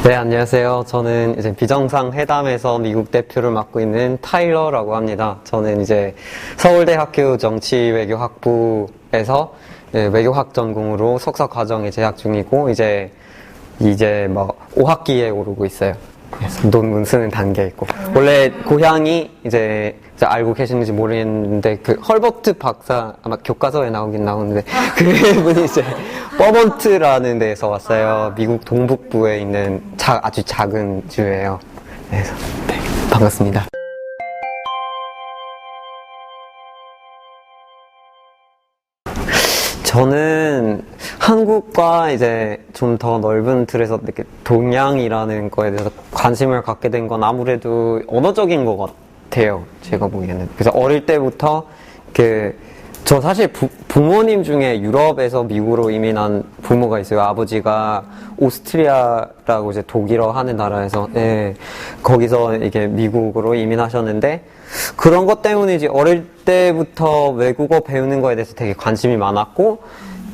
네, 안녕하세요. 저는 이제 비정상회담에서 미국 대표를 맡고 있는 타일러라고 합니다. 저는 이제 서울대학교 정치외교학부에서 외교학 전공으로 석사 과정에 재학 중이고, 이제 5학기에 오르고 있어요. 그래서 논문 쓰는 단계에 있고. 원래 고향이 이제 알고 계시는지 모르겠는데, 그 헐버트 박사, 아마 교과서에 나오긴 나오는데, 그분이 이제 버먼트라는 데에서 왔어요. 미국 동북부에 있는 아주 작은 주예요. 그래서, 네, 반갑습니다. 저는 한국과 이제 좀 더 넓은 틀에서 이렇게 동양이라는 거에 대해서 관심을 갖게 된 건 아무래도 언어적인 것 같아요. 제가 보기에는. 그래서 어릴 때부터 저 사실 부모님 중에 유럽에서 미국으로 이민한 부모가 있어요. 아버지가 오스트리아라고 이제 독일어 하는 나라에서, 거기서 이게 미국으로 이민하셨는데, 그런 것 때문에 이제 어릴 때부터 외국어 배우는 거에 대해서 되게 관심이 많았고,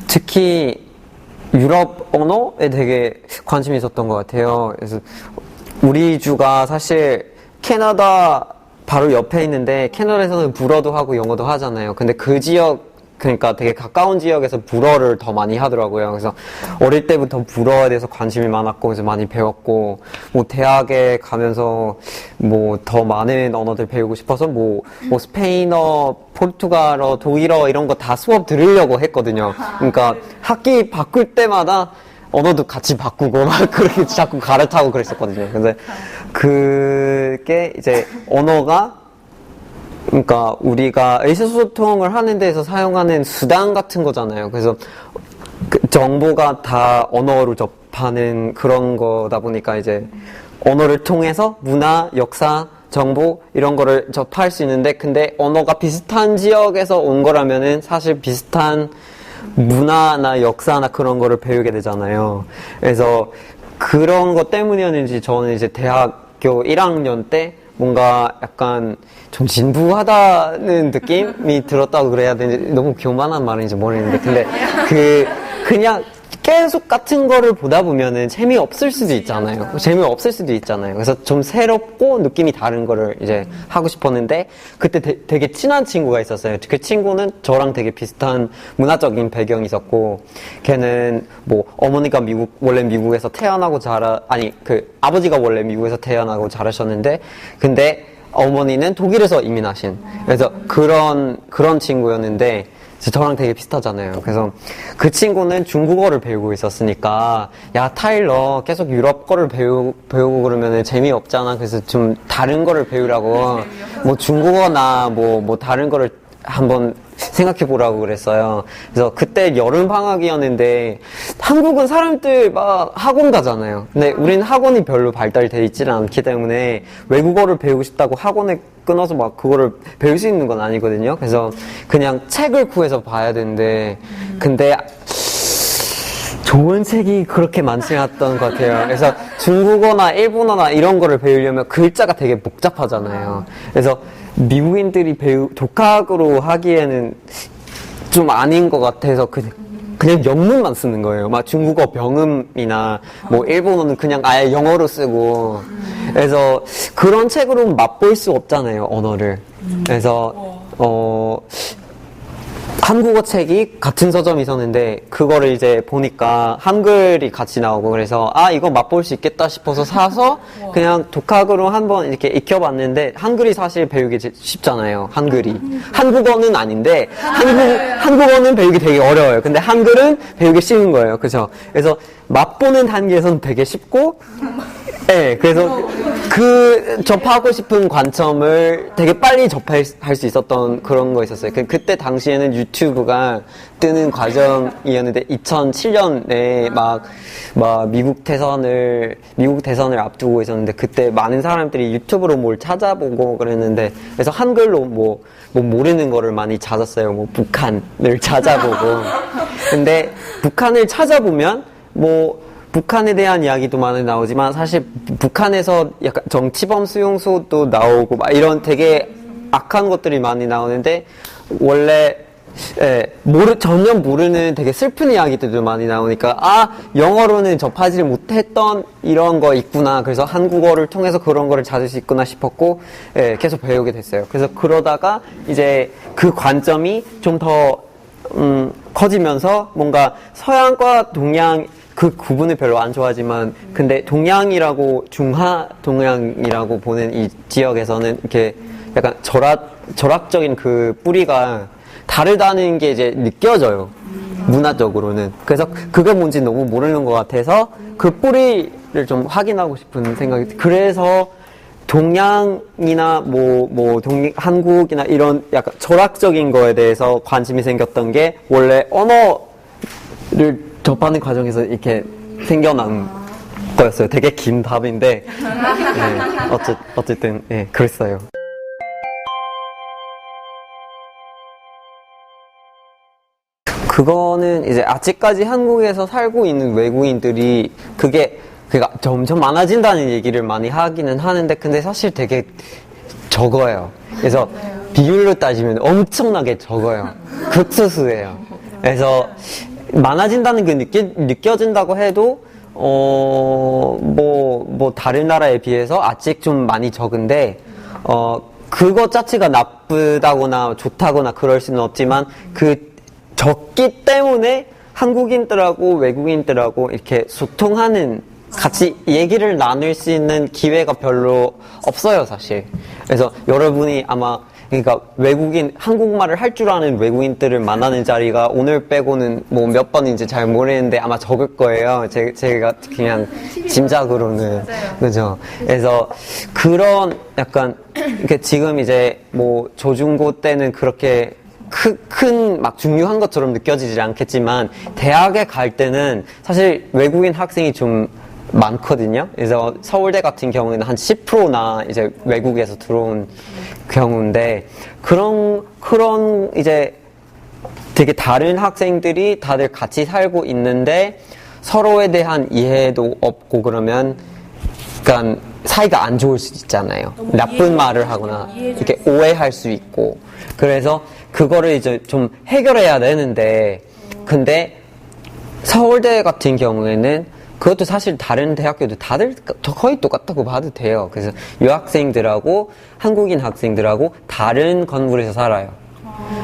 특히 유럽 언어에 되게 관심이 있었던 것 같아요. 그래서 우리 주가 사실 캐나다 바로 옆에 있는데, 캐나다에서는 불어도 하고 영어도 하잖아요. 근데 그 지역, 그러니까 되게 가까운 지역에서 불어를 더 많이 하더라고요. 그래서 어릴 때부터 불어에 대해서 관심이 많았고, 그래서 많이 배웠고, 대학에 가면서 더 많은 언어들 배우고 싶어서 스페인어, 포르투갈어, 독일어 이런 거 다 수업 들으려고 했거든요. 그러니까 학기 바꿀 때마다 언어도 같이 바꾸고 막 그렇게 자꾸 갈아타고 그랬었거든요. 근데 그게 이제 언어가, 그러니까 우리가 의사소통을 하는 데에서 사용하는 수단 같은 거잖아요. 그래서 정보가 다 언어로 접하는 그런 거다 보니까 이제 언어를 통해서 문화, 역사, 정보 이런 거를 접할 수 있는데, 근데 언어가 비슷한 지역에서 온 거라면은 사실 비슷한 문화나 역사나 그런 거를 배우게 되잖아요. 그래서 그런 것 때문이었는지 저는 이제 대학교 1학년 때 뭔가 약간 좀 진부하다는 느낌이 들었다고 그래야 되는지, 너무 교만한 말인지 모르겠는데, 근데 그냥 계속 같은 거를 보다 보면은 재미없을 수도 있잖아요. 그래서 좀 새롭고 느낌이 다른 거를 이제 하고 싶었는데, 그때 되게 친한 친구가 있었어요. 그 친구는 저랑 되게 비슷한 문화적인 배경이 있었고, 걔는 어머니가 원래 미국에서 태어나고 아버지가 원래 미국에서 태어나고 자라셨는데, 근데 어머니는 독일에서 이민하신, 그래서 그런 친구였는데, 저랑 되게 비슷하잖아요. 그래서 그 친구는 중국어를 배우고 있었으니까, 야, 타일러 계속 유럽 거를 배우고 그러면 재미없잖아. 그래서 좀 다른 거를 배우라고, 중국어나 다른 거를 한번 생각해보라고 그랬어요. 그래서 그때 여름방학이었는데, 한국은 사람들 막 학원 가잖아요. 근데 우린 학원이 별로 발달돼 있지는 않기 때문에 외국어를 배우고 싶다고 학원에 끊어서 막 그거를 배울 수 있는 건 아니거든요. 그래서 그냥 책을 구해서 봐야 되는데, 근데 좋은 책이 그렇게 많지 않았던 것 같아요. 그래서 중국어나 일본어나 이런 거를 배우려면 글자가 되게 복잡하잖아요. 그래서 미국인들이 독학으로 하기에는 좀 아닌 것 같아서 그냥 영문만 쓰는 거예요. 막 중국어 병음이나 일본어는 그냥 아예 영어로 쓰고, 그래서 그런 책으로 맛볼 수 없잖아요, 언어를. 그래서 한국어 책이 같은 서점이 있었는데, 그거를 이제 보니까 한글이 같이 나오고, 그래서 이거 맛볼 수 있겠다 싶어서 사서 그냥 독학으로 한번 이렇게 익혀봤는데, 한글이 사실 배우기 쉽잖아요. 한국어는 아닌데, 한국어는 배우기 되게 어려워요. 근데 한글은 배우기 쉬운 거예요. 그죠? 그래서 맛보는 단계에서는 되게 쉽고, 네, 그래서 접하고 싶은 관점을 되게 빨리 접할 수 있었던 그런 거 있었어요. 그때 당시에는 유튜브가 뜨는 과정이었는데, 2007년에 미국 대선을 앞두고 있었는데, 그때 많은 사람들이 유튜브로 뭘 찾아보고 그랬는데, 그래서 한글로 모르는 거를 많이 찾았어요. 북한을 찾아보고. 근데 북한을 찾아보면 북한에 대한 이야기도 많이 나오지만, 사실 북한에서 약간 정치범 수용소도 나오고 이런 되게 악한 것들이 많이 나오는데, 원래 전혀 모르는 되게 슬픈 이야기들도 많이 나오니까, 영어로는 접하지 못했던 이런 거 있구나. 그래서 한국어를 통해서 그런 거를 찾을 수 있구나 싶었고, 계속 배우게 됐어요. 그래서 그러다가 이제 그 관점이 좀 더, 커지면서 뭔가 서양과 동양, 그 구분을 별로 안 좋아하지만, 근데 동양이라고, 중하 동양이라고 보는 이 지역에서는 이렇게 약간 절학적인 그 뿌리가 다르다는 게 이제 느껴져요. 문화적으로는. 그래서 그게 뭔지 너무 모르는 것 같아서 그 뿌리를 좀 확인하고 싶은 생각이, 그래서 동양이나 한국이나 이런 약간 절학적인 거에 대해서 관심이 생겼던 게 원래 언어를 접하는 과정에서 이렇게 생겨난 거였어요. 되게 긴 답인데, 어쨌든, 그랬어요. 그거는 이제 아직까지 한국에서 살고 있는 외국인들이 그가 점점 많아진다는 얘기를 많이 하기는 하는데, 근데 사실 되게 적어요. 그래서 비율로 따지면 엄청나게 적어요. 극소수예요. 그래서 많아진다는 게 느껴진다고 해도, 다른 나라에 비해서 아직 좀 많이 적은데, 그것 자체가 나쁘다거나 좋다거나 그럴 수는 없지만, 적기 때문에 한국인들하고 외국인들하고 이렇게 소통하는, 같이 얘기를 나눌 수 있는 기회가 별로 없어요, 사실. 그래서 여러분이 아마, 그러니까 한국말을 할 줄 아는 외국인들을 만나는 자리가 오늘 빼고는 몇 번인지 잘 모르겠는데 아마 적을 거예요. 제가 그냥 짐작으로는. 그죠? 그래서 그런 약간, 지금 이제 조중고 때는 그렇게 큰 중요한 것처럼 느껴지지 않겠지만, 대학에 갈 때는 사실 외국인 학생이 좀 많거든요. 그래서 서울대 같은 경우에는 한 10%나 이제 외국에서 들어온 경우인데, 그런 이제 되게 다른 학생들이 다들 같이 살고 있는데 서로에 대한 이해도 없고 그러면 약간 사이가 안 좋을 수 있잖아요. 나쁜 말을 하거나 이렇게 오해할 수 있고. 그래서 그거를 이제 좀 해결해야 되는데, 근데 서울대 같은 경우에는 그것도 사실 다른 대학교도 다들 거의 똑같다고 봐도 돼요. 그래서 유학생들하고 한국인 학생들하고 다른 건물에서 살아요.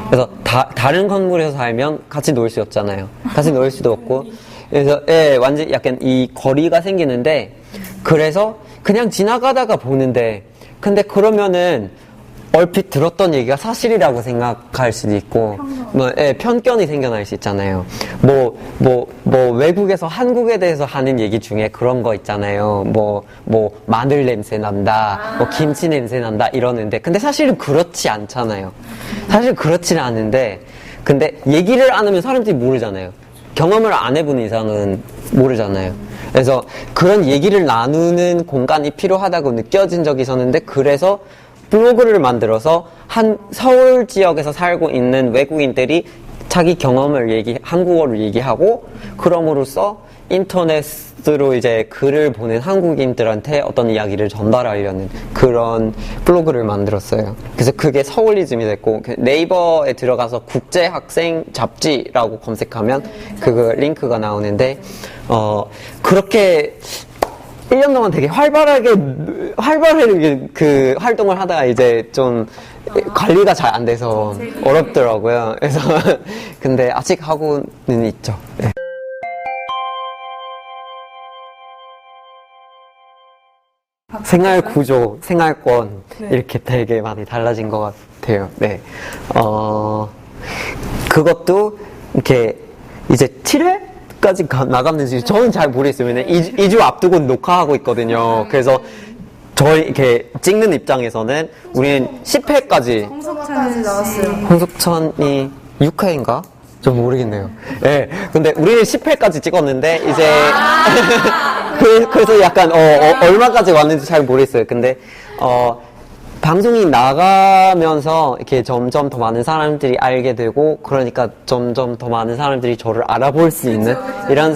그래서 다른 건물에서 살면 같이 놀 수 없잖아요. 같이 놀 수도 없고. 그래서 완전 약간 이 거리가 생기는데, 그래서 그냥 지나가다가 보는데, 근데 그러면은 얼핏 들었던 얘기가 사실이라고 생각할 수도 있고, 편견이 생겨날 수 있잖아요. 외국에서 한국에 대해서 하는 얘기 중에 그런 거 있잖아요. 마늘 냄새 난다, 김치 냄새 난다, 이러는데, 근데 사실은 그렇지 않잖아요. 사실 그렇지는 않은데, 근데 얘기를 안 하면 사람들이 모르잖아요. 경험을 안 해본 이상은 모르잖아요. 그래서 그런 얘기를 나누는 공간이 필요하다고 느껴진 적이 있었는데, 그래서 블로그를 만들어서 서울 지역에서 살고 있는 외국인들이 자기 경험을 한국어를 얘기하고, 그럼으로써 인터넷으로 이제 글을 보낸 한국인들한테 어떤 이야기를 전달하려는 그런 블로그를 만들었어요. 그래서 그게 서울리즘이 됐고, 네이버에 들어가서 국제학생 잡지라고 검색하면 그 링크가 나오는데, 그렇게 1년 동안 되게 활발하게 그 활동을 하다가 이제 좀 관리가 잘 안 돼서 어렵더라고요. 그래서 근데 아직 하고는 있죠. 네. 생활 구조, 생활권 이렇게 되게 많이 달라진 것 같아요. 네. 그것도 이렇게 이제 7회까지 나갔는지 저는 잘 모르겠어요. 왜냐면 2주 앞두고 녹화하고 있거든요. 그래서 저희 이렇게 찍는 입장에서는 우리는 10회까지 홍석천이 나왔어요. 홍석천이 6회인가? 좀 모르겠네요. 네, 근데 우리는 10회까지 찍었는데 이제 그래서 약간 얼마까지 왔는지 잘 모르겠어요. 근데 방송이 나가면서 이렇게 점점 더 많은 사람들이 알게 되고, 그러니까 점점 더 많은 사람들이 저를 알아볼 수 있는 이런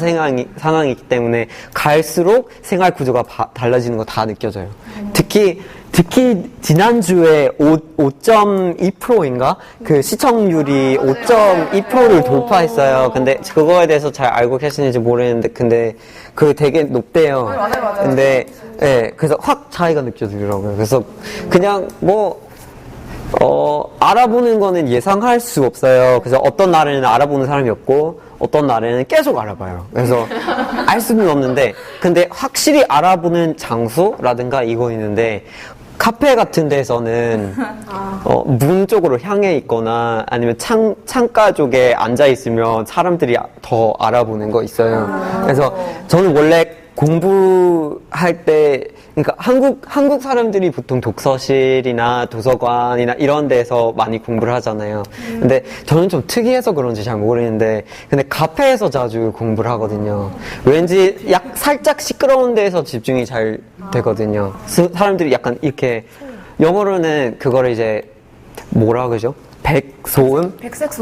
상황이기 때문에 갈수록 생활 구조가 달라지는 거 다 느껴져요. 특히 특히 지난주에 5.2%인가? 그 시청률이 5.2%를 돌파했어요. 근데 그거에 대해서 잘 알고 계시는지 모르겠는데, 근데 그게 되게 높대요. 맞아요. 근데, 예, 그래서 확 차이가 느껴지더라고요. 그래서 그냥 알아보는 거는 예상할 수 없어요. 그래서 어떤 날에는 알아보는 사람이 없고, 어떤 날에는 계속 알아봐요. 그래서 알 수는 없는데, 근데 확실히 알아보는 장소라든가 이거 있는데, 카페 같은 데서는 문 쪽으로 향해 있거나 아니면 창가 쪽에 앉아 있으면 사람들이 더 알아보는 거 있어요. 그래서 저는 원래 공부할 때, 그러니까 한국 사람들이 보통 독서실이나 도서관이나 이런 데서 많이 공부를 하잖아요. 근데 저는 좀 특이해서 그런지 잘 모르겠는데, 근데 카페에서 자주 공부를 하거든요. 왠지 살짝 시끄러운 데서 집중이 잘 되거든요. 사람들이 약간 이렇게, 영어로는 그거를 이제 뭐라 그러죠? 백소음? 백색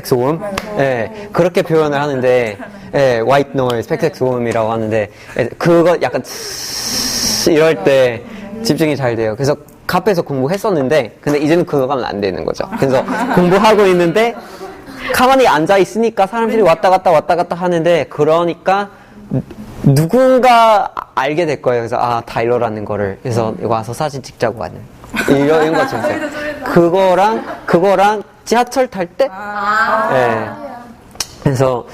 소음? 예, 그렇게 표현을 하는데, 예, white noise, 백색 소음이라고 하는데, 그거 약간 이럴 때 집중이 잘 돼요. 그래서 카페에서 공부했었는데, 근데 이제는 그거 가면 안 되는 거죠. 그래서 공부하고 있는데, 가만히 앉아 있으니까 사람들이 왔다 갔다 하는데, 그러니까 누군가 알게 될 거예요. 그래서 타일러라는 거를. 그래서 와서 사진 찍자고 하는. 이런 거 있어요. 그거랑 지하철 탈 때? 네. 그래서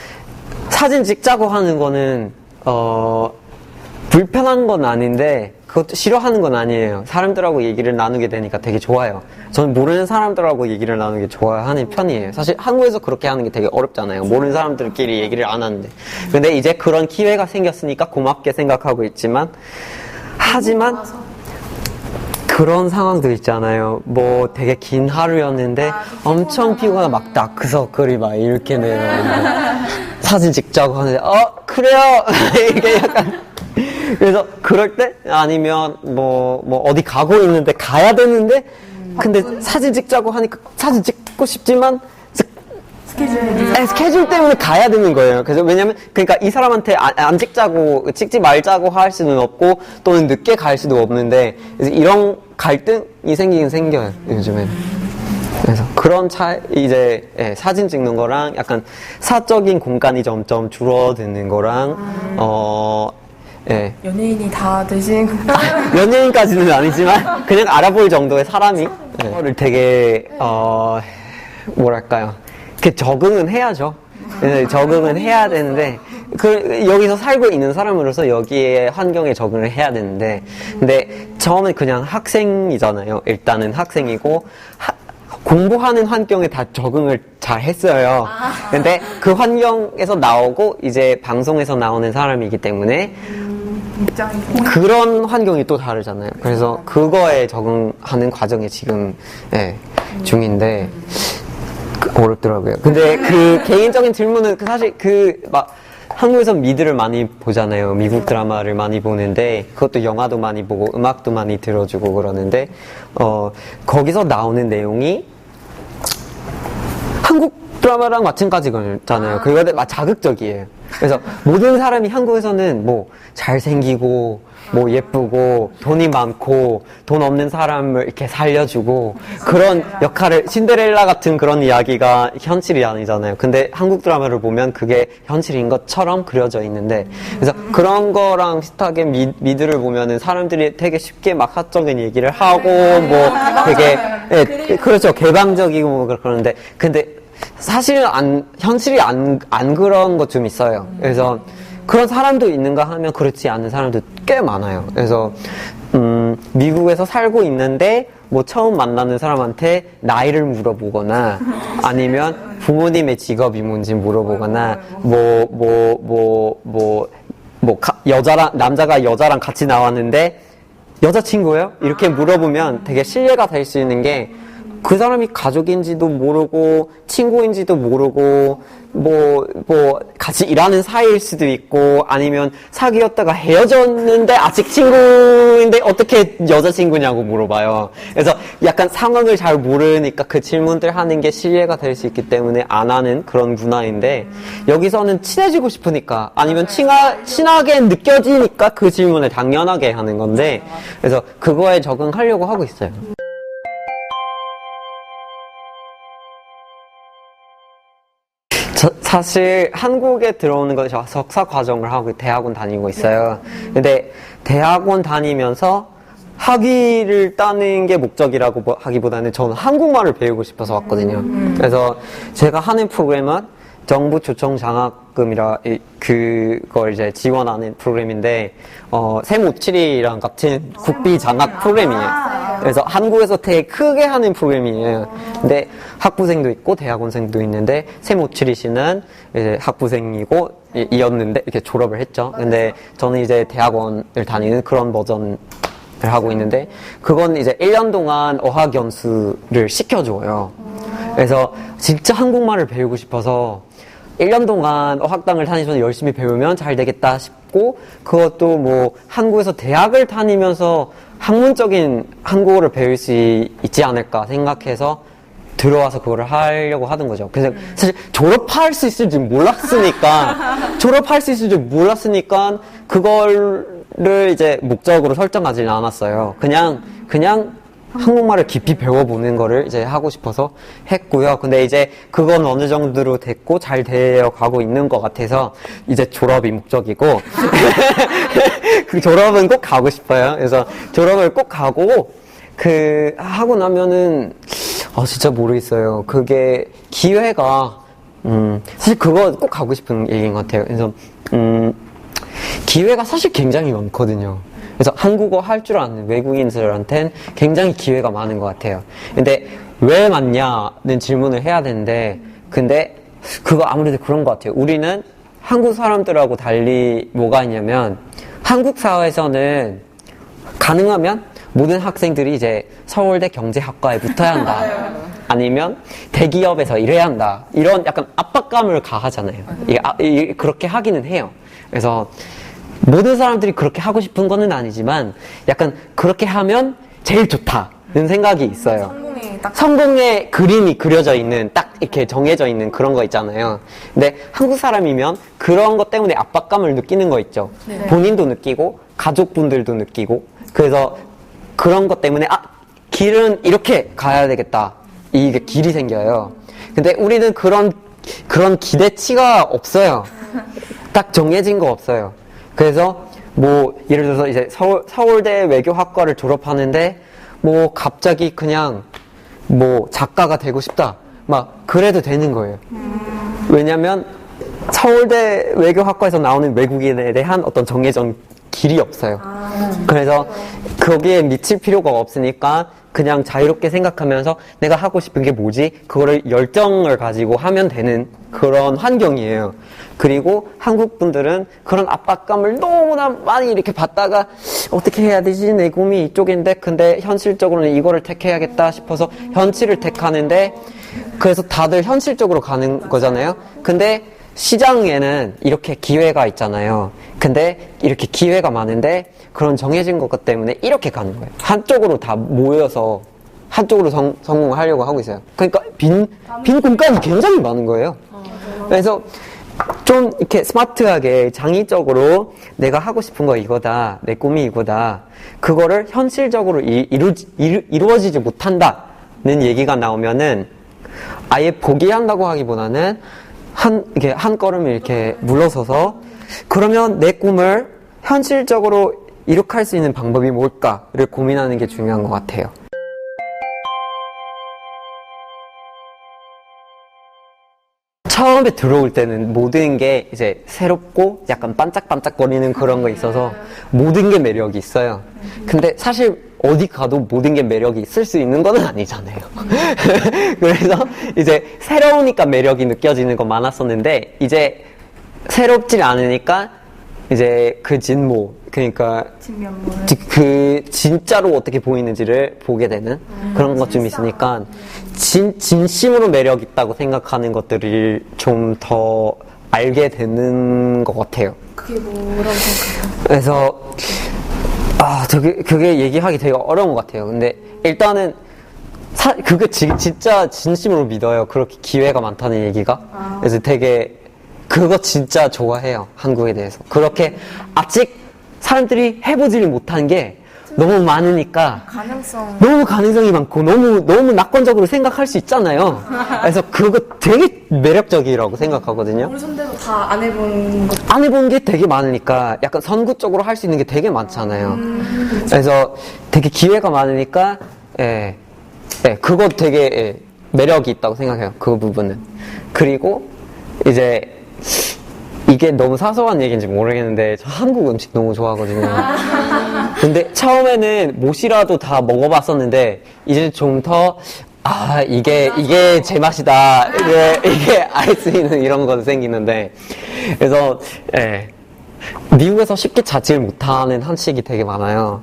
사진 찍자고 하는 거는, 불편한 건 아닌데, 그것도 싫어하는 건 아니에요. 사람들하고 얘기를 나누게 되니까 되게 좋아요. 저는 모르는 사람들하고 얘기를 나누기 좋아하는 편이에요. 사실 한국에서 그렇게 하는 게 되게 어렵잖아요. 모르는 사람들끼리 얘기를 안 하는데. 근데 이제 그런 기회가 생겼으니까 고맙게 생각하고 있지만, 하지만, 그런 상황도 있잖아요. 뭐 되게 긴 하루였는데 엄청 피곤하다 막 다크서클이 막 이렇게 내요. 사진 찍자고 하는데 그래요. 이게 약간 그래서 그럴 때 아니면 뭐 어디 가고 있는데 가야 되는데 근데 사진 찍자고 하니까 사진 찍고 싶지만 스케줄 때문에 가야 되는 거예요. 그래서 왜냐면 그러니까 이 사람한테 안 찍지 말자고 할 수는 없고 또는 늦게 갈 수도 없는데 그래서 이런 갈등이 생기긴 생겨요 요즘엔. 그래서 그런 이제 사진 찍는 거랑 약간 사적인 공간이 점점 줄어드는 거랑 연예인이 다 되신 연예인까지는 아니지만 그냥 알아볼 정도의 사람이 그거를 되게 뭐랄까요? 그 적응은 해야죠. 적응은 해야 되는데 여기서 살고 있는 사람으로서 여기에 환경에 적응을 해야 되는데 근데 처음에 그냥 학생이잖아요. 일단은 학생이고 공부하는 환경에 다 적응을 잘 했어요. 근데 그 환경에서 나오고 이제 방송에서 나오는 사람이기 때문에 그런 환경이 또 다르잖아요. 그래서 그거에 적응하는 과정에 지금 중인데 어렵더라고요. 근데 그 개인적인 질문은 사실 한국에서 미드를 많이 보잖아요. 미국 드라마를 많이 보는데 그것도 영화도 많이 보고 음악도 많이 들어주고 그러는데 거기서 나오는 내용이 한국 드라마랑 마찬가지잖아요. 그거 자극적이에요. 그래서 모든 사람이 한국에서는 뭐 잘생기고 뭐 예쁘고 돈이 많고 돈 없는 사람을 이렇게 살려주고 그런 역할을 신데렐라 같은 그런 이야기가 현실이 아니잖아요. 근데 한국 드라마를 보면 그게 현실인 것처럼 그려져 있는데 그래서 그런 거랑 비슷하게 미드를 보면은 사람들이 되게 쉽게 막 사적인 얘기를 하고 뭐 되게 그렇죠. 개방적이고 뭐 그러는데 근데 사실은 현실이 안 그런 것 좀 있어요. 그래서 그런 사람도 있는가 하면 그렇지 않은 사람도 꽤 많아요. 그래서 미국에서 살고 있는데 뭐 처음 만나는 사람한테 나이를 물어보거나 아니면 부모님의 직업이 뭔지 물어보거나 남자가 여자랑 같이 나왔는데 여자친구예요? 이렇게 물어보면 되게 신뢰가 될 수 있는 게 그 사람이 가족인지도 모르고, 친구인지도 모르고, 같이 일하는 사이일 수도 있고, 아니면 사귀었다가 헤어졌는데 아직 친구인데 어떻게 여자친구냐고 물어봐요. 그래서 약간 상황을 잘 모르니까 그 질문들 하는 게 신뢰가 될 수 있기 때문에 안 하는 그런 문화인데, 여기서는 친해지고 싶으니까, 아니면 친하게 느껴지니까 그 질문을 당연하게 하는 건데, 그래서 그거에 적응하려고 하고 있어요. 사실 한국에 들어오는 건 제가 석사 과정을 하고 대학원 다니고 있어요. 근데 대학원 다니면서 학위를 따는 게 목적이라고 하기보다는 저는 한국말을 배우고 싶어서 왔거든요. 그래서 제가 하는 프로그램은 정부 초청 장학금이라 그걸 이제 지원하는 프로그램인데 샘57이랑 같은 국비 장학 프로그램이에요. 그래서 한국에서 되게 크게 하는 프로그램이에요. 근데 학부생도 있고 대학원생도 있는데 샘57이 씨는 이제 학부생이고 이었는데 이렇게 졸업을 했죠. 근데 저는 이제 대학원을 다니는 그런 버전을 하고 있는데 그건 이제 1년 동안 어학연수를 시켜줘요. 그래서 진짜 한국말을 배우고 싶어서 1년 동안 어학당을 다니면서 열심히 배우면 잘 되겠다 싶고, 그것도 뭐 한국에서 대학을 다니면서 학문적인 한국어를 배울 수 있지 않을까 생각해서 들어와서 그거를 하려고 하던 거죠. 그래서 사실 졸업할 수 있을 줄 몰랐으니까 그거를 이제 목적으로 설정하지는 않았어요. 그냥 한국말을 깊이 배워보는 거를 이제 하고 싶어서 했고요. 근데 이제 그건 어느 정도로 됐고 잘 되어 가고 있는 것 같아서 이제 졸업이 목적이고 그 졸업은 꼭 가고 싶어요. 그래서 졸업을 꼭 가고 하고 나면은 진짜 모르겠어요. 그게 기회가 사실 그거 꼭 가고 싶은 얘기인 것 같아요. 그래서 기회가 사실 굉장히 많거든요. 그래서 한국어 할 줄 아는 외국인들한테는 굉장히 기회가 많은 것 같아요. 근데 왜 많냐는 질문을 해야 되는데, 근데 그거 아무래도 그런 것 같아요. 우리는 한국 사람들하고 달리 뭐가 있냐면, 한국 사회에서는 가능하면 모든 학생들이 이제 서울대 경제학과에 붙어야 한다. 아니면 대기업에서 일해야 한다. 이런 약간 압박감을 가하잖아요. 그렇게 하기는 해요. 그래서 모든 사람들이 그렇게 하고 싶은 거는 아니지만 약간 그렇게 하면 제일 좋다는 생각이 있어요. 성공의 그림이 그려져 있는, 딱 이렇게 정해져 있는 그런 거 있잖아요. 근데 한국 사람이면 그런 것 때문에 압박감을 느끼는 거 있죠. 네. 본인도 느끼고 가족분들도 느끼고, 그래서 그런 것 때문에 길은 이렇게 가야 되겠다, 이게 길이 생겨요. 근데 우리는 그런 기대치가 없어요. 딱 정해진 거 없어요. 그래서 예를 들어서 이제 서울대 외교학과를 졸업하는데 갑자기 그냥 작가가 되고 싶다, 그래도 되는 거예요. 왜냐면 서울대 외교학과에서 나오는 외국인에 대한 어떤 정해진 길이 없어요. 그래서 거기에 미칠 필요가 없으니까 그냥 자유롭게 생각하면서 내가 하고 싶은 게 뭐지? 그거를 열정을 가지고 하면 되는 그런 환경이에요. 그리고 한국 분들은 그런 압박감을 너무나 많이 이렇게 받다가 어떻게 해야 되지? 내 꿈이 이쪽인데, 근데 현실적으로는 이거를 택해야겠다 싶어서 현실을 택하는데, 그래서 다들 현실적으로 가는 거잖아요. 근데 시장에는 이렇게 기회가 있잖아요. 근데 이렇게 기회가 많은데 그런 정해진 것 때문에 이렇게 가는 거예요. 한쪽으로 다 모여서 한쪽으로 성공하려고 하고 있어요. 그러니까 빈 공간이 굉장히 많은 거예요. 그래서 좀 이렇게 스마트하게 장의적으로 내가 하고 싶은 거 이거다, 내 꿈이 이거다, 그거를 현실적으로 이루어지지 못한다는 얘기가 나오면은 아예 포기한다고 하기보다는 한 걸음 이렇게 물러서서, 그러면 내 꿈을 현실적으로 이룩할 수 있는 방법이 뭘까를 고민하는 게 중요한 것 같아요. 처음에 들어올 때는 모든 게 이제 새롭고 약간 반짝반짝거리는 그런 거 있어서 모든 게 매력이 있어요. 근데 사실 어디 가도 모든 게 매력이 있을 수 있는 건 아니잖아요. 그래서 이제 새로우니까 매력이 느껴지는 거 많았었는데, 이제 새롭지 않으니까 이제 그 진모, 그러니까 진면모를. 그 진짜로 어떻게 보이는지를 보게 되는 그런 것 좀 있으니까 진심으로 매력 있다고 생각하는 것들을 좀 더 알게 되는 것 같아요. 그게 뭐라고 생각해요? 그래서 그게 얘기하기 되게 어려운 것 같아요. 근데 일단은 그게 진짜 진심으로 믿어요. 그렇게 기회가 많다는 얘기가. 그래서 되게 그거 진짜 좋아해요. 한국에 대해서. 그렇게 아직 사람들이 해보지를 못한 게 너무 많으니까 너무 가능성이 많고 너무 낙관적으로 생각할 수 있잖아요. 그래서 그거 되게 매력적이라고 생각하거든요. 우리 선배도 다 안 해본 것. 안 해본 게 되게 많으니까 약간 선구적으로 할 수 있는 게 되게 많잖아요. 그래서 되게 기회가 많으니까 그거 되게 매력이 있다고 생각해요. 그 부분은. 그리고 이제 이게 너무 사소한 얘기인지 모르겠는데 저 한국 음식 너무 좋아하거든요. 근데 처음에는 못이라도 다 먹어봤었는데 이제 좀 더 이게 제 맛이다. 이게 알 수 있는 이런 건 생기는데 그래서 미국에서 쉽게 찾지를 못하는 한식이 되게 많아요.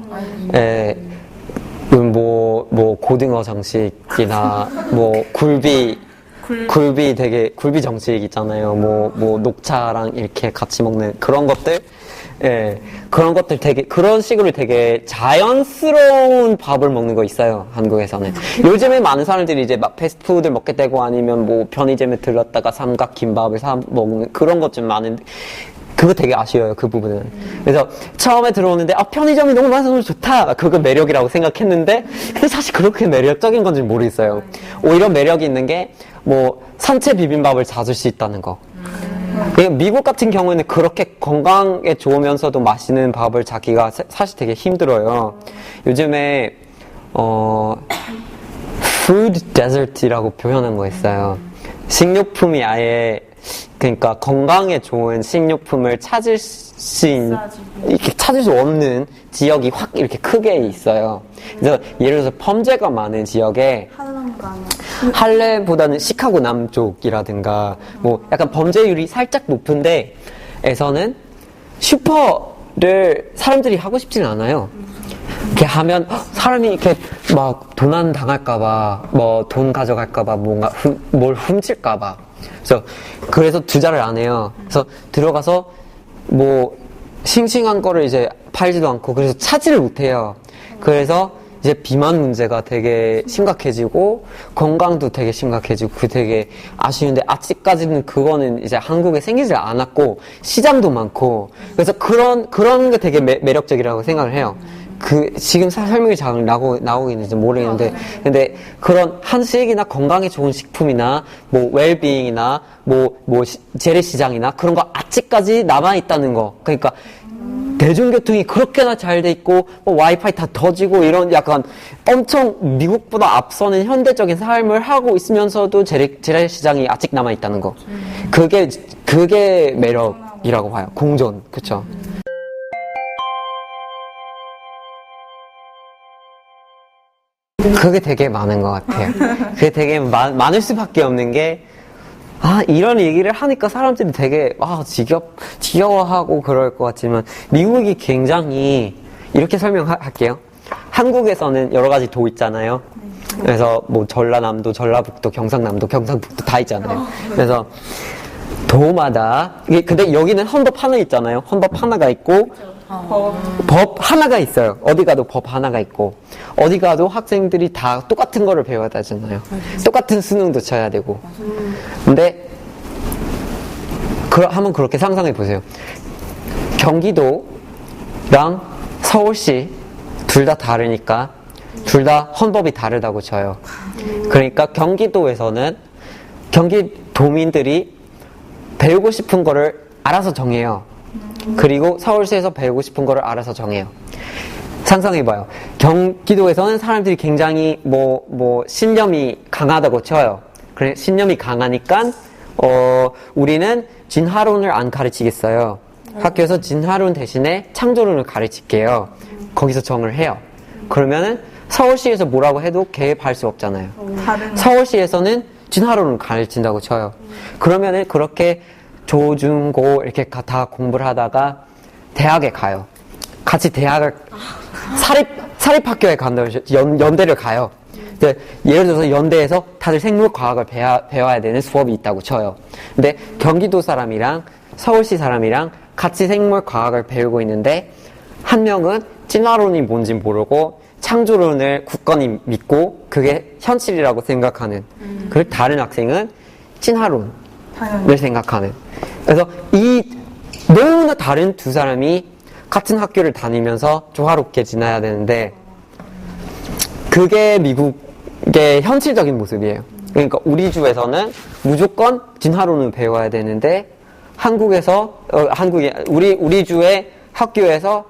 뭐 고등어 정식이나 뭐 굴비 정식 있잖아요. 뭐 녹차랑 이렇게 같이 먹는 그런 것들. 그런 것들 그런 식으로 되게 자연스러운 밥을 먹는 거 있어요, 한국에서는. 요즘에 많은 사람들이 이제 막 패스트푸드를 먹게 되고 아니면 뭐 편의점에 들렀다가 삼각김밥을 사 먹는 그런 것 좀 많은데, 그거 되게 아쉬워요, 그 부분은. 그래서 처음에 들어오는데, 편의점이 너무 많아서 너무 좋다! 그거 매력이라고 생각했는데, 근데 사실 그렇게 매력적인 건지 모르겠어요. 오히려 매력이 있는 게, 뭐, 산채 비빔밥을 찾을 수 있다는 거. 미국 같은 경우에는 그렇게 건강에 좋으면서도 맛있는 밥을 찾기가 사실 되게 힘들어요. 요즘에 food desert이라고 표현한 거 있어요. 식료품이 아예 그러니까 건강에 좋은 식료품을 찾을 수 없는 지역이 확 이렇게 크게 있어요. 그래서 예를 들어서 범죄가 많은 지역에 할레보다는 시카고 남쪽이라든가 뭐 약간 범죄율이 살짝 높은데 에서는 슈퍼를 사람들이 하고 싶지는 않아요. 이렇게 하면 사람이 이렇게 막 도난 당할까봐 뭐 돈 가져갈까봐 뭔가 뭘 훔칠까봐 그래서 투자를 안 해요. 그래서 들어가서 뭐 싱싱한 거를 이제 팔지도 않고 그래서 찾지를 못해요. 그래서 이제 비만 문제가 되게 심각해지고 건강도 되게 심각해지고 그 되게 아쉬운데 아직까지는 그거는 이제 한국에 생기지 않았고 시장도 많고 그래서 그런 게 되게 매력적이라고 생각을 해요. 지금 설명이 잘 나오고 있는지 모르겠는데, 근데 그런 한식이나 건강에 좋은 식품이나, 뭐, 웰빙이나, 재래시장이나 그런 거 아직까지 남아있다는 거. 그러니까, 대중교통이 그렇게나 잘 돼 있고, 와이파이 다 터지고, 이런 약간 엄청 미국보다 앞서는 현대적인 삶을 하고 있으면서도 재래시장이 아직 남아있다는 거. 그게 매력이라고 봐요. 공존. 그쵸? 그게 되게 많은 것 같아요. 그게 되게 많을 수밖에 없는 게, 이런 얘기를 하니까 사람들이 되게, 지겨워하고 그럴 것 같지만, 미국이 굉장히, 이렇게 설명할게요. 한국에서는 여러 가지 도 있잖아요. 그래서 뭐 전라남도, 전라북도, 경상남도, 경상북도 다 있잖아요. 그래서 도마다, 근데 여기는 헌법 하나 있잖아요. 헌법 하나가 있고, 법 하나가 있어요. 어디 가도 법 하나가 있고 어디 가도 학생들이 다 똑같은 거를 배워야 되잖아요. 똑같은 수능도 쳐야 되고. 근데 한번 그렇게 상상해 보세요. 경기도랑 서울시 둘 다 다르니까 둘 다 헌법이 다르다고 쳐요. 그러니까 경기도에서는 경기도민들이 배우고 싶은 거를 알아서 정해요. 그리고 서울시에서 배우고 싶은 거를 알아서 정해요. 상상해봐요. 경기도에서는 사람들이 굉장히 신념이 강하다고 쳐요. 그래, 신념이 강하니까, 우리는 진화론을 안 가르치겠어요. 학교에서 진화론 대신에 창조론을 가르칠게요. 거기서 정을 해요. 그러면은 서울시에서 뭐라고 해도 개입할 수 없잖아요. 서울시에서는 진화론을 가르친다고 쳐요. 그러면은 그렇게 조, 중, 고 이렇게 다 공부를 하다가 대학에 가요. 같이 대학을 사립학교에 간다고 연대를 가요. 예를 들어서 연대에서 다들 생물과학을 배워야 되는 수업이 있다고 쳐요. 근데 경기도 사람이랑 서울시 사람이랑 같이 생물과학을 배우고 있는데 한 명은 진화론이 뭔지 모르고 창조론을 굳건히 믿고 그게 현실이라고 생각하는 그 다른 학생은 진화론을 생각하는. 그래서 이 너무나 다른 두 사람이 같은 학교를 다니면서 조화롭게 지내야 되는데 그게 미국의 현실적인 모습이에요. 그러니까 우리 주에서는 무조건 진화론을 배워야 되는데 우리 주의 학교에서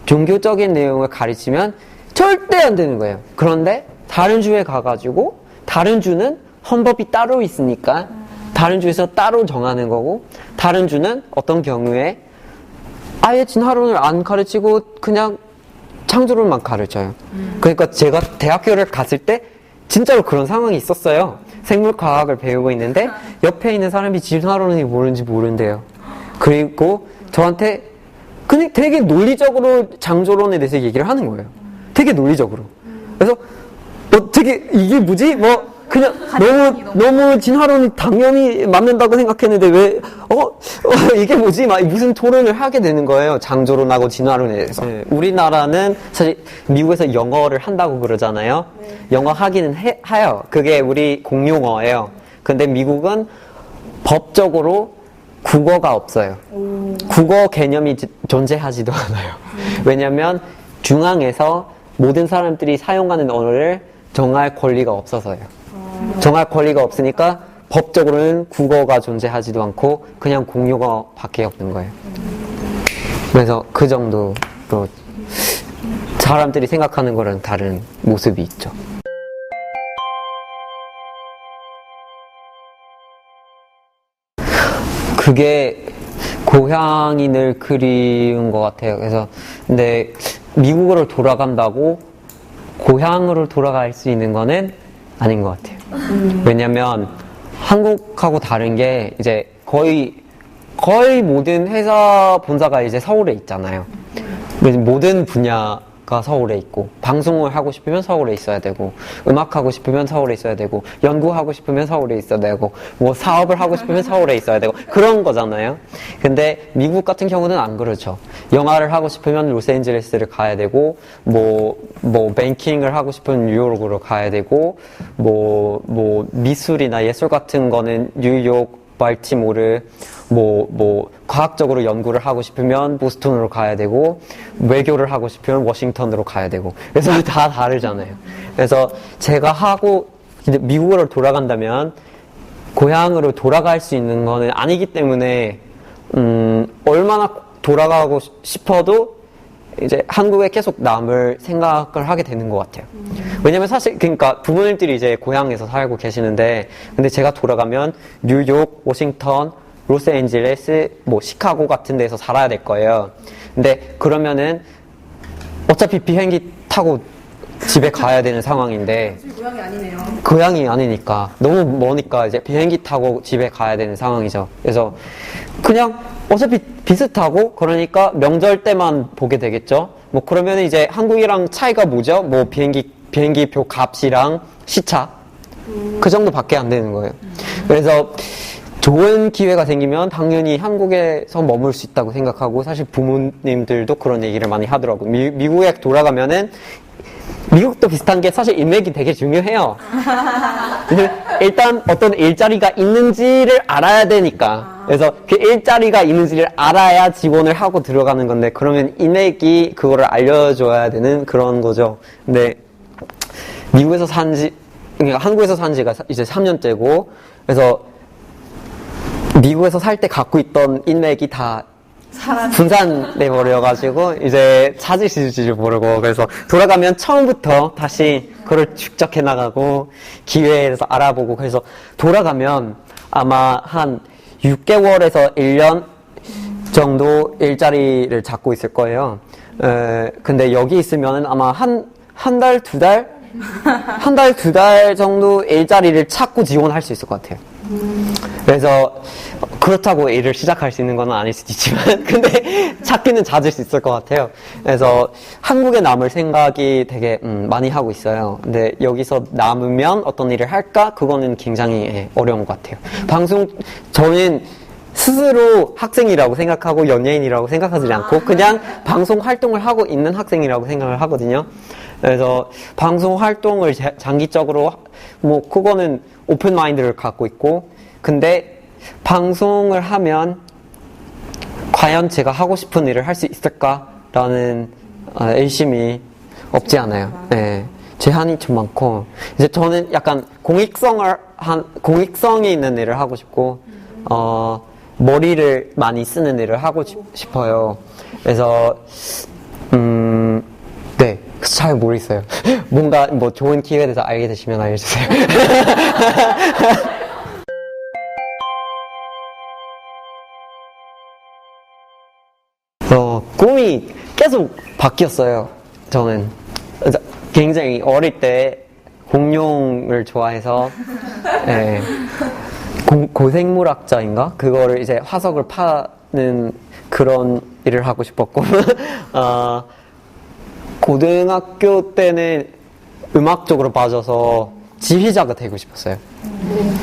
종교적인 내용을 가르치면 절대 안 되는 거예요. 그런데 다른 주에 가가지고 다른 주는 헌법이 따로 있으니까 다른 주에서 따로 정하는 거고 다른 주는 어떤 경우에 아예 진화론을 안 가르치고 그냥 창조론만 가르쳐요. 그러니까 제가 대학교를 갔을 때 진짜로 그런 상황이 있었어요. 생물과학을 배우고 있는데 옆에 있는 사람이 진화론이 뭐는지 모른대요. 그리고 저한테 그냥 되게 논리적으로 창조론에 대해서 얘기를 하는 거예요. 되게 논리적으로. 그래서 되게 이게 뭐지? 그냥 너무 진화론이 당연히 맞는다고 생각했는데 왜 이게 뭐지? 막 무슨 토론을 하게 되는 거예요. 창조론하고 진화론에 대해서. 네, 우리나라는 사실 미국에서 영어를 한다고 그러잖아요. 네. 영어 하기는 해요. 그게 우리 공용어예요. 근데 미국은 법적으로 국어가 없어요. 국어 개념이 존재하지도 않아요. 왜냐면 중앙에서 모든 사람들이 사용하는 언어를 정할 권리가 없어서요. 정할 권리가 없으니까 법적으로는 국어가 존재하지도 않고 그냥 공용어밖에 없는 거예요. 그래서 그 정도로 사람들이 생각하는 거랑 다른 모습이 있죠. 그게 고향이 늘 그리운 것 같아요. 그래서 근데 미국으로 돌아간다고 고향으로 돌아갈 수 있는 거는 아닌 것 같아요. 왜냐면 한국하고 다른 게 이제 거의 모든 회사 본사가 이제 서울에 있잖아요. 모든 분야가 서울에 있고 방송을 하고 싶으면 서울에 있어야 되고 음악 하고 싶으면 서울에 있어야 되고 연구하고 싶으면 서울에 있어야 되고 뭐 사업을 하고 싶으면 서울에 있어야 되고 그런 거잖아요. 근데 미국 같은 경우는 안 그렇죠. 영화를 하고 싶으면 로스앤젤레스를 가야 되고 뭐 뱅킹을 하고 싶으면 뉴욕으로 가야 되고 뭐 미술이나 예술 같은 거는 뉴욕, 발티모르 과학적으로 연구를 하고 싶으면 보스턴으로 가야 되고, 외교를 하고 싶으면 워싱턴으로 가야 되고, 그래서 다 다르잖아요. 그래서 제가 이제 미국으로 돌아간다면, 고향으로 돌아갈 수 있는 거는 아니기 때문에, 얼마나 돌아가고 싶어도, 이제 한국에 계속 남을 생각을 하게 되는 것 같아요. 왜냐면 사실, 그러니까 부모님들이 이제 고향에서 살고 계시는데, 근데 제가 돌아가면 뉴욕, 워싱턴, 로스앤젤레스, 시카고 같은 데서 살아야 될 거예요. 근데 그러면은 어차피 비행기 타고 집에 가야 되는 상황인데. 고향이 아니네요. 고향이 아니니까. 너무 머니까 이제 비행기 타고 집에 가야 되는 상황이죠. 그래서 그냥 어차피 비슷하고 그러니까 명절 때만 보게 되겠죠. 그러면 이제 한국이랑 차이가 뭐죠? 비행기표 값이랑 시차. 그 정도밖에 안 되는 거예요. 그래서 좋은 기회가 생기면 당연히 한국에서 머물 수 있다고 생각하고 사실 부모님들도 그런 얘기를 많이 하더라고요. 미국에 돌아가면은 미국도 비슷한 게 사실 인맥이 되게 중요해요. 일단 어떤 일자리가 있는지를 알아야 되니까. 그래서 그 일자리가 있는지를 알아야 지원을 하고 들어가는 건데 그러면 인맥이 그거를 알려줘야 되는 그런 거죠. 근데 미국에서 그러니까 한국에서 산 지가 이제 3년째고 그래서 미국에서 살 때 갖고 있던 인맥이 다 분산돼 버려가지고 이제 찾으실지 모르고 그래서 돌아가면 처음부터 다시 그걸 축적해 나가고 기회에 대해서 알아보고 그래서 돌아가면 아마 한 6개월에서 1년 정도 일자리를 잡고 있을 거예요. 근데 여기 있으면은 아마 한 달, 2달? 한 달, 2달 정도 일자리를 찾고 지원할 수 있을 것 같아요. 그래서 그렇다고 일을 시작할 수 있는 건 아닐 수도 있지만 근데 찾기는 찾을 수 있을 것 같아요. 그래서 한국에 남을 생각이 되게 많이 하고 있어요. 근데 여기서 남으면 어떤 일을 할까? 그거는 굉장히 어려운 것 같아요. 저는 스스로 학생이라고 생각하고 연예인이라고 생각하지 않고 그냥 방송 활동을 하고 있는 학생이라고 생각을 하거든요. 그래서 방송 활동을 장기적으로 뭐 그거는 오픈 마인드를 갖고 있고, 근데 방송을 하면 과연 제가 하고 싶은 일을 할 수 있을까라는 의심이 없지 않아요. 네. 제한이 좀 많고, 이제 저는 약간 공익성이 있는 일을 하고 싶고, 머리를 많이 쓰는 일을 하고 싶어요. 그래서, 네. 잘 모르겠어요. 뭔가 뭐 좋은 기회에 대해서 알게 되시면 알려주세요. 꿈이 계속 바뀌었어요. 저는 굉장히 어릴 때 공룡을 좋아해서, 네. 고생물학자인가? 그거를 이제 화석을 파는 그런 일을 하고 싶었고, 고등학교 때는 음악 쪽으로 빠져서 지휘자가 되고 싶었어요.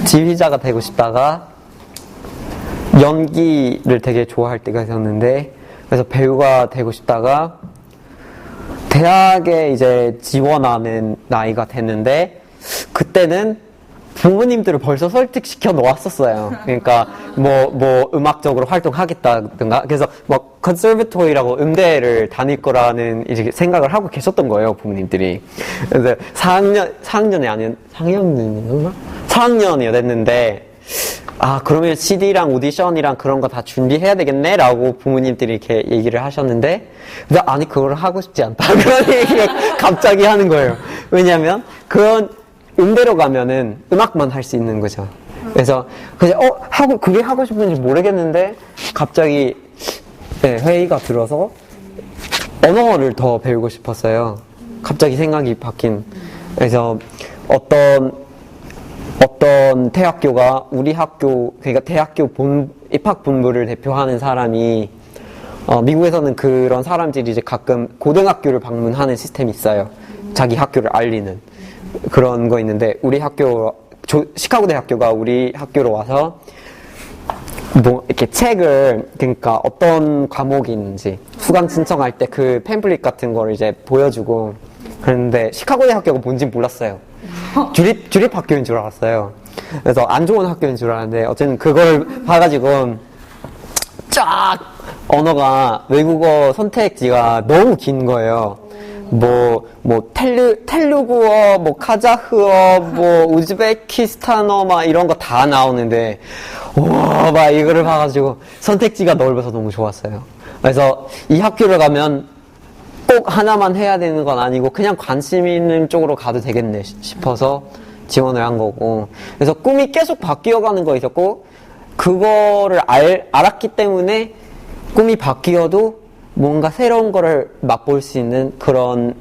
지휘자가 되고 싶다가 연기를 되게 좋아할 때가 있었는데, 그래서 배우가 되고 싶다가 대학에 이제 지원하는 나이가 됐는데, 그때는 부모님들을 벌써 설득시켜 놓았었어요. 그러니까 뭐 음악적으로 활동하겠다든가, 그래서 뭐 컨서베토리라고 음대를 다닐 거라는 이제 생각을 하고 계셨던 거예요, 부모님들이. 그래서 4학년이 됐는데, 그러면 CD랑 오디션이랑 그런 거 다 준비해야 되겠네? 라고 부모님들이 이렇게 얘기를 하셨는데, 아니, 그걸 하고 싶지 않다. 그런 얘기를 갑자기 하는 거예요. 왜냐면, 그런 음대로 가면은 음악만 할 수 있는 거죠. 그래서, 그게 하고 싶은지 모르겠는데, 갑자기, 네, 회의가 들어서, 언어를 더 배우고 싶었어요. 갑자기 생각이 바뀐. 그래서, 어떤 대학교가 우리 학교, 그러니까 대학교 입학 본부를 대표하는 사람이, 미국에서는 그런 사람들이 이제 가끔 고등학교를 방문하는 시스템이 있어요. 자기 학교를 알리는 그런 거 있는데, 우리 시카고 대학교가 우리 학교로 와서, 이렇게 책을, 그러니까 어떤 과목이 있는지, 수강 신청할 때 그 팸플릿 같은 걸 이제 보여주고, 그런데 시카고 대학교가 뭔지 몰랐어요. 주립 학교인 줄 알았어요. 그래서 안 좋은 학교인 줄 알았는데, 어쨌든 그걸 봐가지고, 쫙! 언어가, 외국어 선택지가 너무 긴 거예요. 텔루구어, 카자흐어, 우즈베키스탄어, 이런 거 다 나오는데, 우와, 이거를 봐가지고, 선택지가 넓어서 너무 좋았어요. 그래서 이 학교를 가면 꼭 하나만 해야 되는 건 아니고, 그냥 관심 있는 쪽으로 가도 되겠네 싶어서 지원을 한 거고, 그래서 꿈이 계속 바뀌어가는 거 있었고, 그거를 알았기 때문에 꿈이 바뀌어도 뭔가 새로운 거를 맛볼 수 있는 그런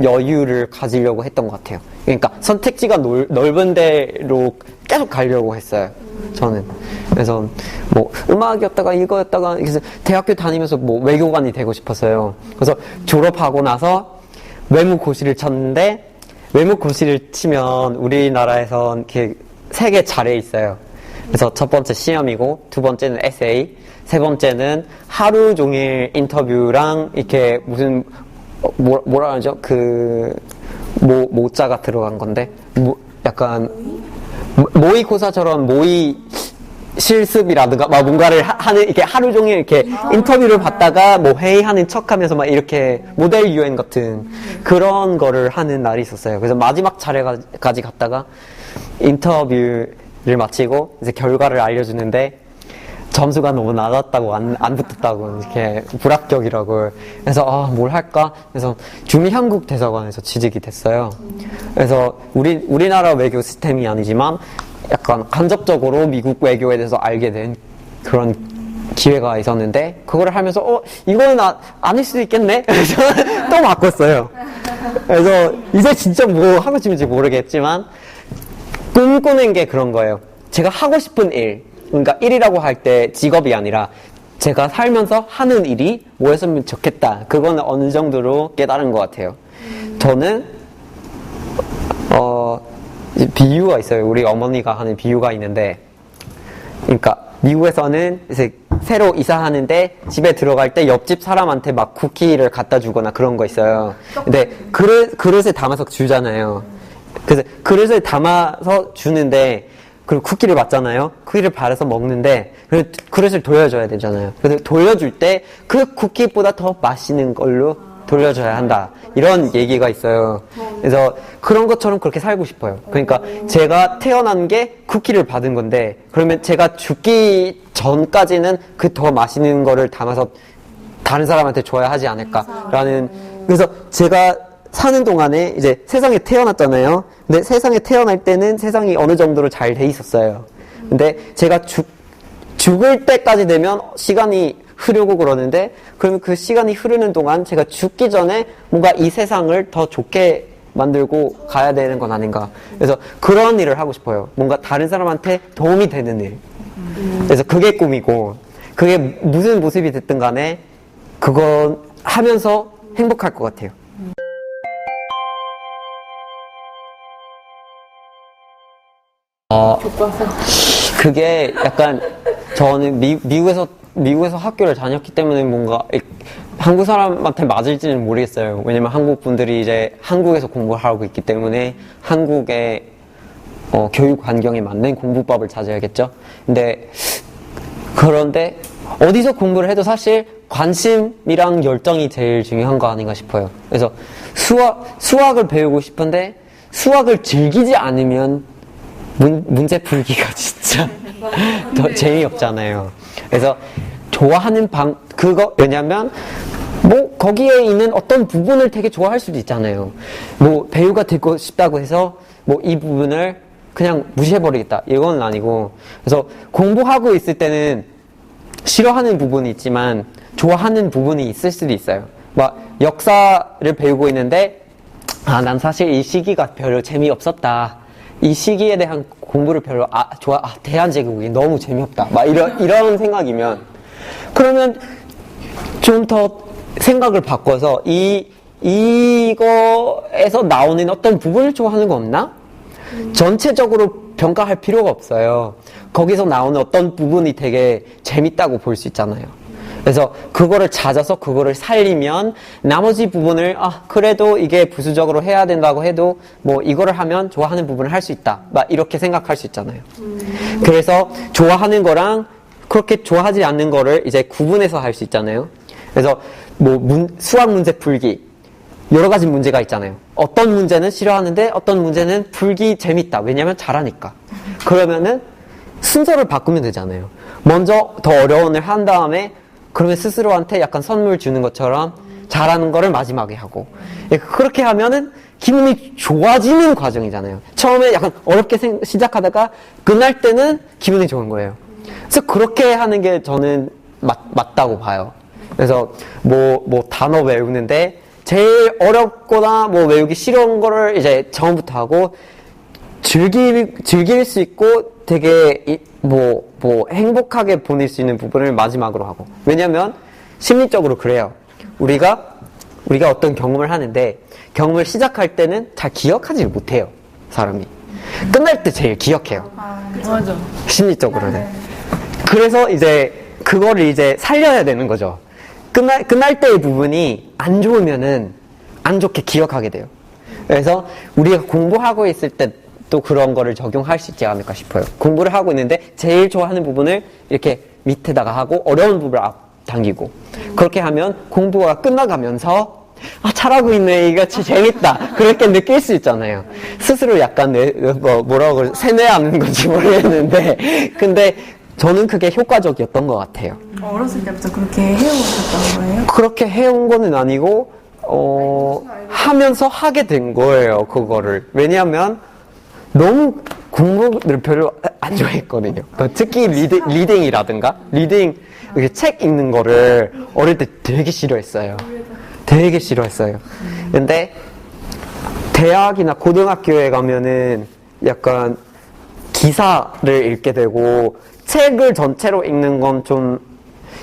여유를 가지려고 했던 것 같아요. 그러니까 선택지가 넓은 데로 계속 가려고 했어요, 저는. 그래서 음악이었다가 이거였다가, 그래서 대학교 다니면서 외교관이 되고 싶었어요. 그래서 졸업하고 나서 외무고시를 쳤는데, 외무고시를 치면 우리나라에선 이렇게 3개 잘해 있어요. 그래서 첫 번째 시험이고, 두 번째는 에세이, 세 번째는 하루 종일 인터뷰랑 이렇게 무슨 뭐라 하죠? 모자가 들어간 건데, 약간 모의고사처럼 모의 실습이라든가 뭔가를 하는, 이렇게 하루 종일 이렇게 인터뷰를 받다가 회의하는 척하면서 이렇게 모델 유엔 같은 그런 거를 하는 날이 있었어요. 그래서 마지막 차례까지 갔다가 인터뷰를 마치고 이제 결과를 알려주는데, 점수가 너무 낮았다고 안 붙었다고 이렇게 불합격이라고. 그래서 뭘 할까? 그래서 주미한국 대사관에서 취직이 됐어요. 그래서 우리나라 외교 시스템이 아니지만 약간 간접적으로 미국 외교에 대해서 알게 된 그런 기회가 있었는데, 그거를 하면서 이거는 아닐 수도 있겠네? 그래서 또 바꿨어요. 그래서 이제 진짜 뭐 하고 싶은지 모르겠지만 꿈꾸는 게 그런 거예요. 제가 하고 싶은 일, 그러니까 일이라고 할 때 직업이 아니라 제가 살면서 하는 일이 뭐였으면 좋겠다. 그거는 어느 정도로 깨달은 것 같아요. 저는 이제 비유가 있어요. 우리 어머니가 하는 비유가 있는데, 그러니까 미국에서는 이제 새로 이사하는데 집에 들어갈 때 옆집 사람한테 막 쿠키를 갖다 주거나 그런 거 있어요. 근데 그릇에 담아서 주잖아요. 그래서 그릇에 담아서 주는데, 그리고 쿠키를 맞잖아요. 쿠키를 바라서 먹는데 그릇을 돌려줘야 되잖아요. 그래서 돌려줄 때 그 쿠키보다 더 맛있는 걸로 돌려줘야 한다. 이런 얘기가 있어요. 그래서 그런 것처럼 그렇게 살고 싶어요. 그러니까 제가 태어난 게 쿠키를 받은 건데, 그러면 제가 죽기 전까지는 그 더 맛있는 거를 담아서 다른 사람한테 줘야 하지 않을까라는. 그래서 제가 사는 동안에 이제 세상에 태어났잖아요. 근데 세상에 태어날 때는 세상이 어느 정도로 잘 돼 있었어요. 근데 제가 죽을 때까지 되면 시간이 흐르고 그러는데, 그러면 그 시간이 흐르는 동안 제가 죽기 전에 뭔가 이 세상을 더 좋게 만들고 가야 되는 건 아닌가. 그래서 그런 일을 하고 싶어요. 뭔가 다른 사람한테 도움이 되는 일. 그래서 그게 꿈이고, 그게 무슨 모습이 됐든 간에 그거 하면서 행복할 것 같아요. 교과서. 그게 약간 저는 미국에서 학교를 다녔기 때문에 뭔가 한국 사람한테 맞을지는 모르겠어요. 왜냐면 한국 분들이 이제 한국에서 공부를 하고 있기 때문에 한국의 교육 환경에 맞는 공부법을 찾아야겠죠. 그런데 어디서 공부를 해도 사실 관심이랑 열정이 제일 중요한 거 아닌가 싶어요. 그래서 수학을 배우고 싶은데 수학을 즐기지 않으면 문제 풀기가 진짜 더 재미없잖아요. 그래서 좋아하는 왜냐면 거기에 있는 어떤 부분을 되게 좋아할 수도 있잖아요. 배우가 되고 싶다고 해서 이 부분을 그냥 무시해버리겠다, 이건 아니고. 그래서 공부하고 있을 때는 싫어하는 부분이 있지만 좋아하는 부분이 있을 수도 있어요. 역사를 배우고 있는데, 난 사실 이 시기가 별로 재미없었다, 이 시기에 대한 공부를 별로 대한제국이 너무 재미없다, 이런 생각이면, 그러면 좀 더 생각을 바꿔서 이거에서 나오는 어떤 부분을 좋아하는 거 없나? 전체적으로 평가할 필요가 없어요. 거기서 나오는 어떤 부분이 되게 재밌다고 볼 수 있잖아요. 그래서 그거를 찾아서 그거를 살리면 나머지 부분을 그래도 이게 부수적으로 해야 된다고 해도 이거를 하면 좋아하는 부분을 할 수 있다, 이렇게 생각할 수 있잖아요. 그래서 좋아하는 거랑 그렇게 좋아하지 않는 거를 이제 구분해서 할 수 있잖아요. 그래서 수학 문제 풀기, 여러 가지 문제가 있잖아요. 어떤 문제는 싫어하는데 어떤 문제는 풀기 재밌다, 왜냐면 잘하니까. 그러면은 순서를 바꾸면 되잖아요. 먼저 더 어려운 걸 한 다음에, 그러면 스스로한테 약간 선물 주는 것처럼 잘하는 거를 마지막에 하고, 그렇게 하면은 기분이 좋아지는 과정이잖아요. 처음에 약간 어렵게 시작하다가 끝날 때는 기분이 좋은 거예요. 그래서 그렇게 하는 게 저는 맞다고 봐요. 그래서 단어 외우는데 제일 어렵거나 외우기 싫은 거를 이제 처음부터 하고, 즐길 수 있고 되게 행복하게 보낼 수 있는 부분을 마지막으로 하고. 왜냐면 심리적으로 그래요. 우리가 어떤 경험을 하는데, 경험을 시작할 때는 잘 기억하지 못해요, 사람이. 끝날 때 제일 기억해요. 맞아. 심리적으로는. 그래서 이제 그거를 이제 살려야 되는 거죠. 끝날 때의 부분이 안 좋으면은 안 좋게 기억하게 돼요. 그래서 우리가 공부하고 있을 때 또 그런 거를 적용할 수 있지 않을까 싶어요. 공부를 하고 있는데 제일 좋아하는 부분을 이렇게 밑에다가 하고 어려운 부분을 앞당기고, 그렇게 하면 공부가 끝나가면서 잘하고 있네, 이거 진짜 재밌다, 그렇게 느낄 수 있잖아요. 스스로 약간 세뇌하는 건지 모르겠는데, 근데 저는 그게 효과적이었던 것 같아요. 어렸을 때부터 그렇게 해오셨던 거예요? 그렇게 해온 거는 아니고, 하면서 하게 된 거예요, 그거를. 왜냐하면 너무 공부를 별로 안 좋아했거든요. 특히 리딩이라든가, 이렇게 책 읽는 거를 어릴 때 되게 싫어했어요. 되게 싫어했어요. 근데 대학이나 고등학교에 가면은 약간 기사를 읽게 되고, 책을 전체로 읽는 건 좀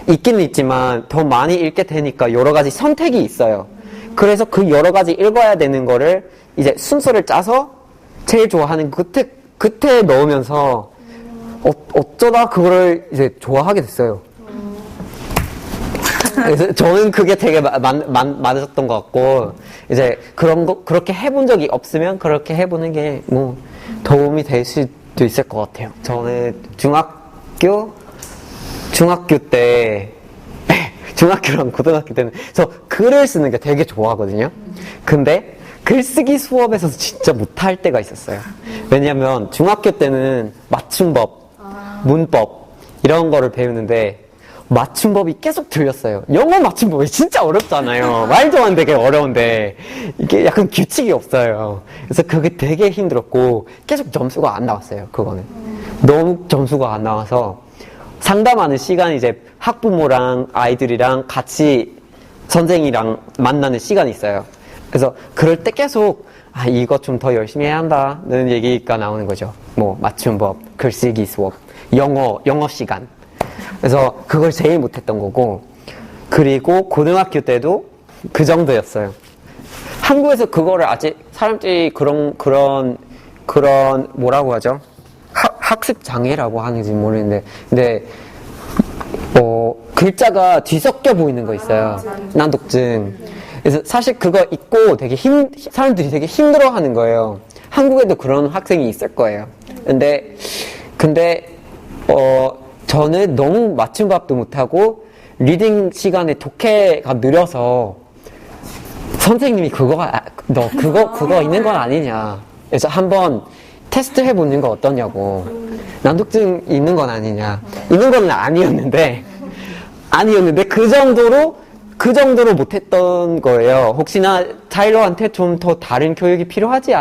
있긴 있지만 더 많이 읽게 되니까 여러 가지 선택이 있어요. 그래서 그 여러 가지 읽어야 되는 거를 이제 순서를 짜서 제일 좋아하는 그때 넣으면서 어쩌다 그거를 이제 좋아하게 됐어요. 그래서 저는 그게 되게 맞았던 것 같고, 이제 그렇게 해본 적이 없으면 그렇게 해보는 게 뭐 도움이 될 수도 있을 것 같아요. 저는 중학교 때, 중학교랑 고등학교 때는 저 글을 쓰는 게 되게 좋아하거든요. 근데 글쓰기 수업에서 진짜 못할 때가 있었어요. 왜냐면 중학교 때는 맞춤법, 문법 이런 거를 배우는데 맞춤법이 계속 틀렸어요. 영어 맞춤법이 진짜 어렵잖아요. 말도 안 되게 어려운데 이게 약간 규칙이 없어요. 그래서 그게 되게 힘들었고 계속 점수가 안 나왔어요. 그거는 너무 점수가 안 나와서 상담하는 시간이 이제 학부모랑 아이들이랑 같이 선생이랑 만나는 시간이 있어요. 그래서 그럴 때 계속 이거 좀 더 열심히 해야 한다는 얘기가 나오는 거죠. 뭐 맞춤법, 글쓰기 수업, 영어 시간. 그래서 그걸 제일 못했던 거고, 그리고 고등학교 때도 그 정도였어요. 한국에서 그거를 아직 사람들이 그런 뭐라고 하죠? 학습 장애라고 하는지 모르겠는데, 근데 글자가 뒤섞여 보이는 거 있어요. 난독증. 그래서 사실 그거 있고 되게 사람들이 되게 힘들어하는 거예요. 한국에도 그런 학생이 있을 거예요. 근데 저는 너무 맞춤밥도 못하고 리딩 시간에 독해가 느려서 선생님이 너 그거 있는 건 아니냐. 그래서 한번 테스트 해보는 거 어떠냐고. 난독증 있는 건 아니냐. 있는 건 아니었는데 그 정도로 못했던 거예요. 혹시나 타일러한테 좀 더 다른 교육이 필요하지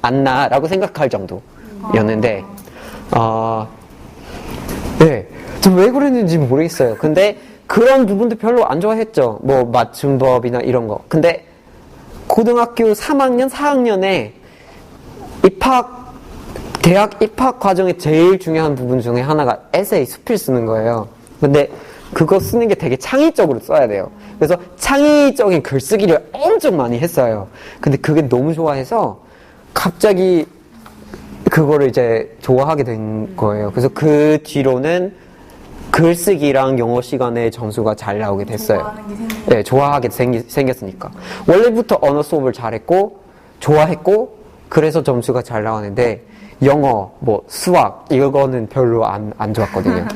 않나라고 생각할 정도였는데, 네. 좀 왜 그랬는지 모르겠어요. 근데 그런 부분도 별로 안 좋아했죠. 뭐 맞춤법이나 이런 거. 근데 고등학교 3학년, 4학년에 대학 입학 과정의 제일 중요한 부분 중에 하나가 에세이, 수필 쓰는 거예요. 근데 그거 쓰는 게 되게 창의적으로 써야 돼요. 그래서 창의적인 글쓰기를 엄청 많이 했어요. 근데 그게 너무 좋아해서 갑자기 그거를 이제 좋아하게 된 거예요. 그래서 그 뒤로는 글쓰기랑 영어 시간에 점수가 잘 나오게 됐어요. 네, 좋아하게 생겼으니까. 원래부터 언어 수업을 잘했고, 좋아했고, 그래서 점수가 잘 나왔는데, 영어, 뭐, 수학, 이거는 별로 안 좋았거든요.